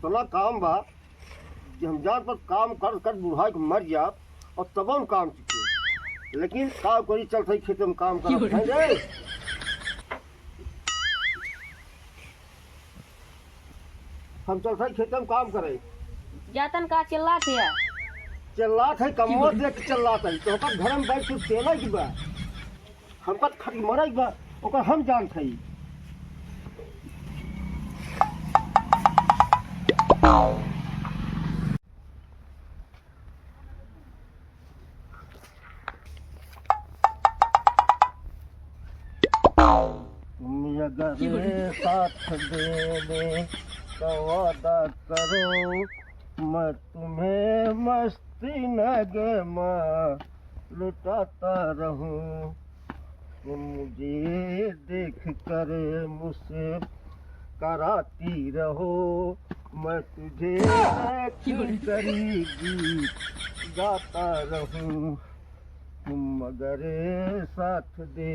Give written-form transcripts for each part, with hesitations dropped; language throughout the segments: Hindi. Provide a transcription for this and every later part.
इतना काम बा कि हम जान पर काम कर कर बूढ़ा के मर जा और तब हम काम सीखे, लेकिन का कोई चल सही खेत में काम कर रे। हम चल सही खेत में काम करे जातन का चिल्ला थे यार। चिल्लात है कमोर देख के चिल्लात है तो ओकर घर में बैठ के तेला की बा हमका खरी मरे बा ओकर हम जानत हई। तुम अगर साथ देने का वादा करो मैं तुम्हें मस्ती नगमा लुटाता रहूं, तुम मुझे देख कर मुझसे कराती रहो मैं तुझे करीबी गाता रहूं, तुम अगर साथ दे।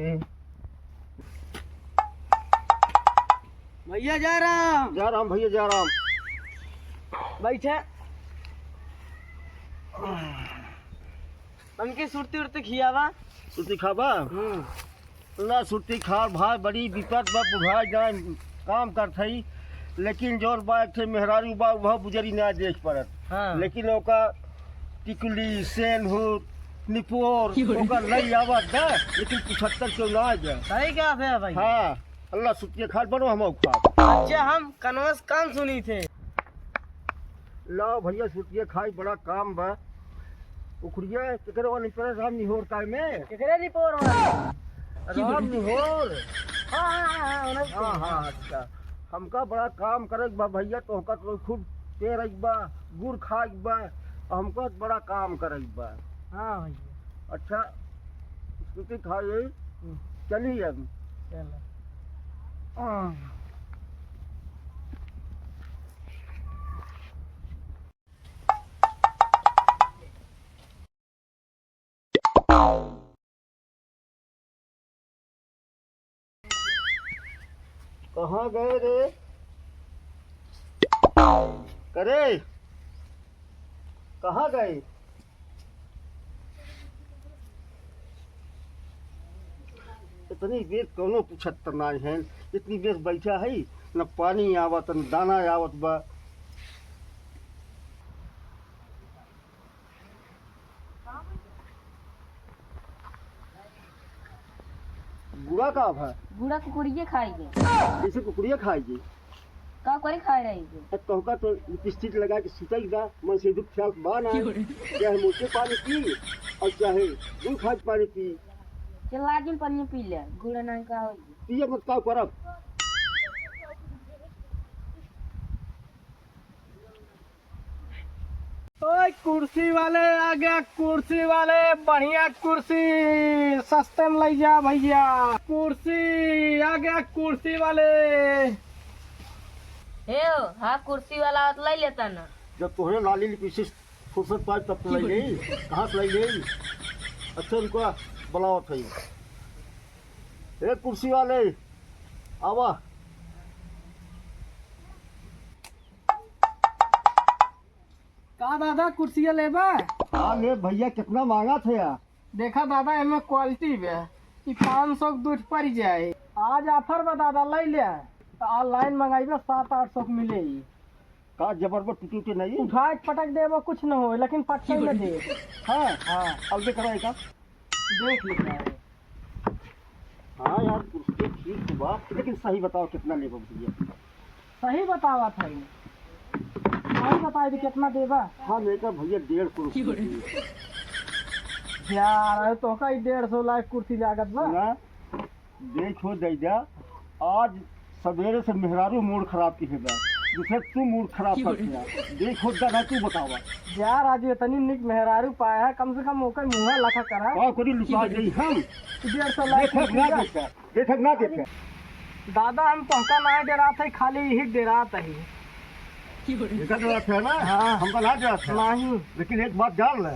भैया जा राम भैया जा राम। बैठे तनके सुरती उड़ते खियावा सुरती खाबा ना सुरती खा भाई बड़ी विपत बा बुढ़ा जाए काम करत हई, लेकिन जोर बा एक ठे मेहरारू बा वह गुजरी ना देख पड़त। हाँ। लेकिन ओका टिकुली सेनहुर निपोर ओका नहीं आवत दा, लेकिन 75 क्यों ना आ जा। सही क्या है भाई। हाँ अल्लाह सुतिया खाल बनो हम खा। अच्छा हम कनवस काम सुनी थे। लाओ भैया सुतिया खाई बड़ा काम बा। उखड़िया केकरे वाली पर राम निहोर काय में केकरे नहीं पोर राम निहोर। हां हाँ अच्छा हमका बड़ा काम करे बा भैया तो हमका तो खूब पेर बा गुड़ खाए बा हमका बड़ा काम करे बा। हां भैया अच्छा सुती खाए चलिए अब चलो। कहाँ गए रे करे कहाँ गए? इतनी देर कौनो पूछत ना है, इतनी देर बैठा है न पानी आवत न दाना आवत बा। गुड़ा का है गुड़ा कुकुड़िए खाएगी। जैसे कुकुड़िया खाएगी का करे खाए रहेगी। कहका तो लिपस्टिक लगा के सुतई बा मन से दुख ख्याल बा ना, चाहे मुझसे पानी पी और चाहे दूध खाद पानी पी। चिल्ला जिन पानी पी ले गुड़ा नहीं का होगी। पिए मत का करब। ओए कुर्सी वाले आ गया, कुर्सी वाले बढ़िया कुर्सी सस्ते में ले जा भैया। कुर्सी आ गया कुर्सी वाले। हाँ कुर्सी वाला ले लेता ना। जब तोहरे लाली लिपस्टिक फुर्सत पाए तब तो लाई गई, कहाँ से लाई गई? अच्छा उनको बुलाओ थी। ए कुर्सी वाले आवा। का दादा कुर्सियाँ लेबा? हाँ ले भैया कितना महंगा थे यार। देखा दादा इनमें क्वालिटी भी है, 500 के दूध पड़ जाए। आज ऑफर बा दादा ले ले तो ऑनलाइन मंगाइबे 700-800 के मिलेगी। का जबरदस्त टूटे नहीं उठा के पटक देबो कुछ न हो, लेकिन पटक न दे। हाँ हाँ अब देख रहा है का देख लेना है। हाँ यार कुर्सी ठीक तो बात, लेकिन सही बताओ कितना लेबो भैया? सही बतावा था सही बताए भी कितना देबा? हाँ लेकर भैया 150 यार तो का 150 लाख कुर्सी लागत बा ना। देखो दैजा आज सवेरे से मेहरारू मूड खराब की है बा, दूसरे तू मूड खराब कर दिया। देखो दादा तू बतावा यार आज इतनी निक मेहरारू पाया है, कम से कम ओकर मुंह लखा करा। का कोई लुका गई हम 150 लाख देखक ना देखे। दादा हम पहुंचा ना डरा था, खाली यही डरा था ही। देखा डरा था ना। हाँ। हमका ना डरा था नहीं, लेकिन एक बात जान ले,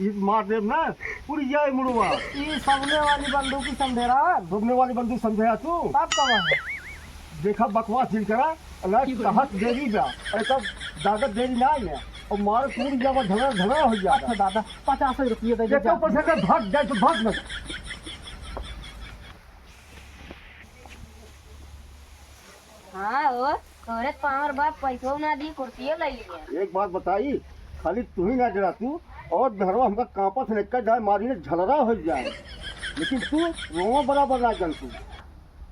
इस मार देव ना पूरी जाए मुड़वा। ये सबने वाली बंदूक की समझेरा भुगने वाली बंदूक समझाया तू तब कब है? देखा बकवास दिन करा अल्लाह कहत देरी बा ऐसा ज्यादा देरी ना है और मार टूट जावा झगड़ा झगड़ा हो जाता अच्छा दादा 50 रुपये दे देखो पैसा का भाग जाए तो भाग मत। हाँ हो तोरे तो हमार बाप पैसो ना दी कुर्सियों ले लिया। एक बात बताई खाली तू ही ना डरा तू और घरवा हमका कांपा से निकल जाए मारी ने झलरा हो जाए लेकिन तू रोवा बराबर ना जल तू